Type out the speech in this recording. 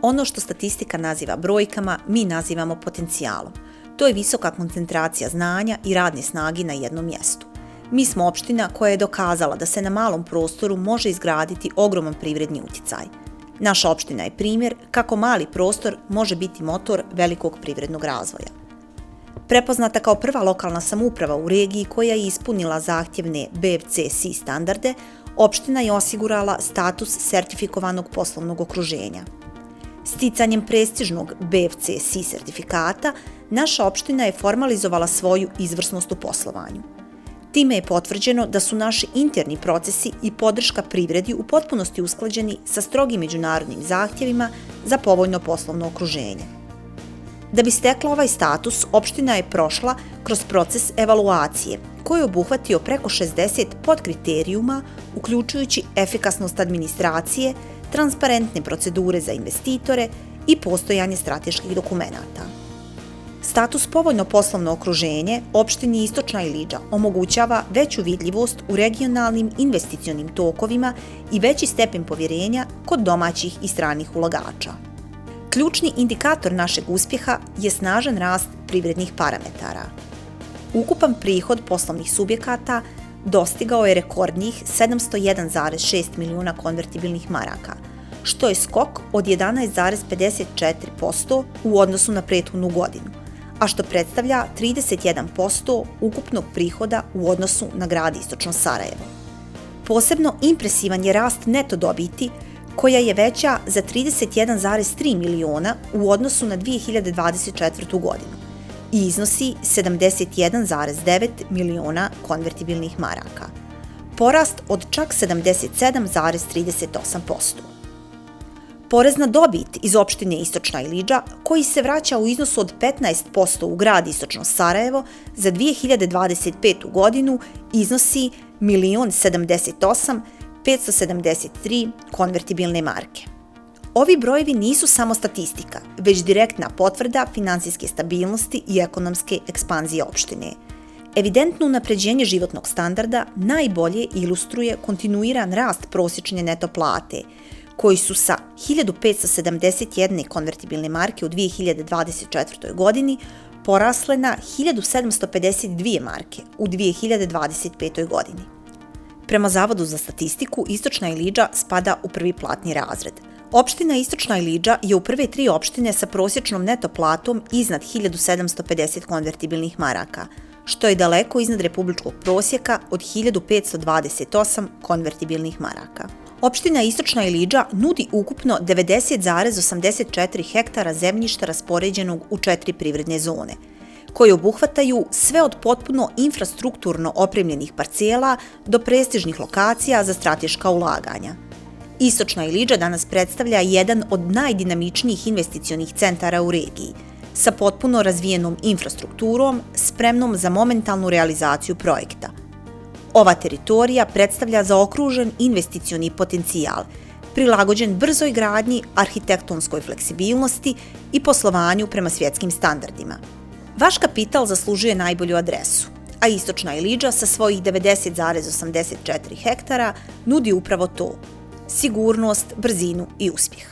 Ono što statistika naziva brojkama, mi nazivamo potencijalom. To je visoka koncentracija znanja i radne snage na jednom mjestu. Mi smo opština koja je dokazala da se na malom prostoru može izgraditi ogroman privredni uticaj. Naša opština je primjer kako mali prostor može biti motor velikog privrednog razvoja. Prepoznata kao prva lokalna samouprava u regiji koja je ispunila zahtjevne BFC-C standarde, opština je osigurala status sertifikovanog poslovnog okruženja. Sticanjem prestižnog BFC-C sertifikata, naša opština je formalizovala svoju izvrsnost u poslovanju. Time je potvrđeno da su naši interni procesi i podrška privredi u potpunosti usklađeni sa strogim međunarodnim zahtjevima za povoljno poslovno okruženje. Da bi stekla ovaj status, opština je prošla kroz proces evaluacije, koji je obuhvatio preko 60 podkriterijuma, uključujući efikasnost administracije, transparentne procedure za investitore i postojanje strateških dokumenata. Status povoljno poslovno okruženje opštini Istočna Ilidža omogućava veću vidljivost u regionalnim investicionim tokovima i veći stepen povjerenja kod domaćih i stranih ulagača. Ključni indikator našeg uspjeha je snažan rast privrednih parametara. Ukupan prihod poslovnih subjekata dostigao je rekordnih 701,6 milijuna konvertibilnih maraka, što je skok od 11,54% u odnosu na prethodnu godinu, a što predstavlja 31% ukupnog prihoda u odnosu na grad Istočno Sarajevo. Posebno impresivan je rast neto dobiti, koja je veća za 31,3 miliona u odnosu na 2024. godinu i iznosi 71,9 miliona konvertibilnih maraka. Porast od čak 77,38%. Porez na dobit iz opštine Istočna Ilidža, koji se vraća u iznosu od 15% u grad Istočno Sarajevo za 2025. godinu, iznosi 1.078.573 konvertibilne marke. Ovi brojevi nisu samo statistika, već direktna potvrda finansijske stabilnosti i ekonomske ekspanzije opštine. Evidentno unapređenje životnog standarda najbolje ilustruje kontinuiran rast prosječne neto plate, koji su sa 1571 konvertibilne marke u 2024. godini porasle na 1752 marke u 2025. godini. Prema Zavodu za statistiku, Istočna Ilidža spada u prvi platni razred. Opština Istočna Ilidža je u prve 3 opštine sa prosječnom neto platom iznad 1750 konvertibilnih maraka, što je daleko iznad republičkog prosjeka od 1528 konvertibilnih maraka. Opština Istočna Ilidža nudi ukupno 90,84 hektara zemljišta raspoređenog u 4 privredne zone, koje obuhvataju sve od potpuno infrastrukturno opremljenih parcela do prestižnih lokacija za strateška ulaganja. Istočna Ilidža danas predstavlja jedan od najdinamičnijih investicionih centara u regiji, sa potpuno razvijenom infrastrukturom, spremnom za momentalnu realizaciju projekta. Ova teritorija predstavlja zaokružen investicioni potencijal, prilagođen brzoj gradnji, arhitektonskoj fleksibilnosti i poslovanju prema svjetskim standardima. Vaš kapital zaslužuje najbolju adresu, a Istočna Ilidža sa svojih 90,84 hektara nudi upravo to – sigurnost, brzinu i uspjeh.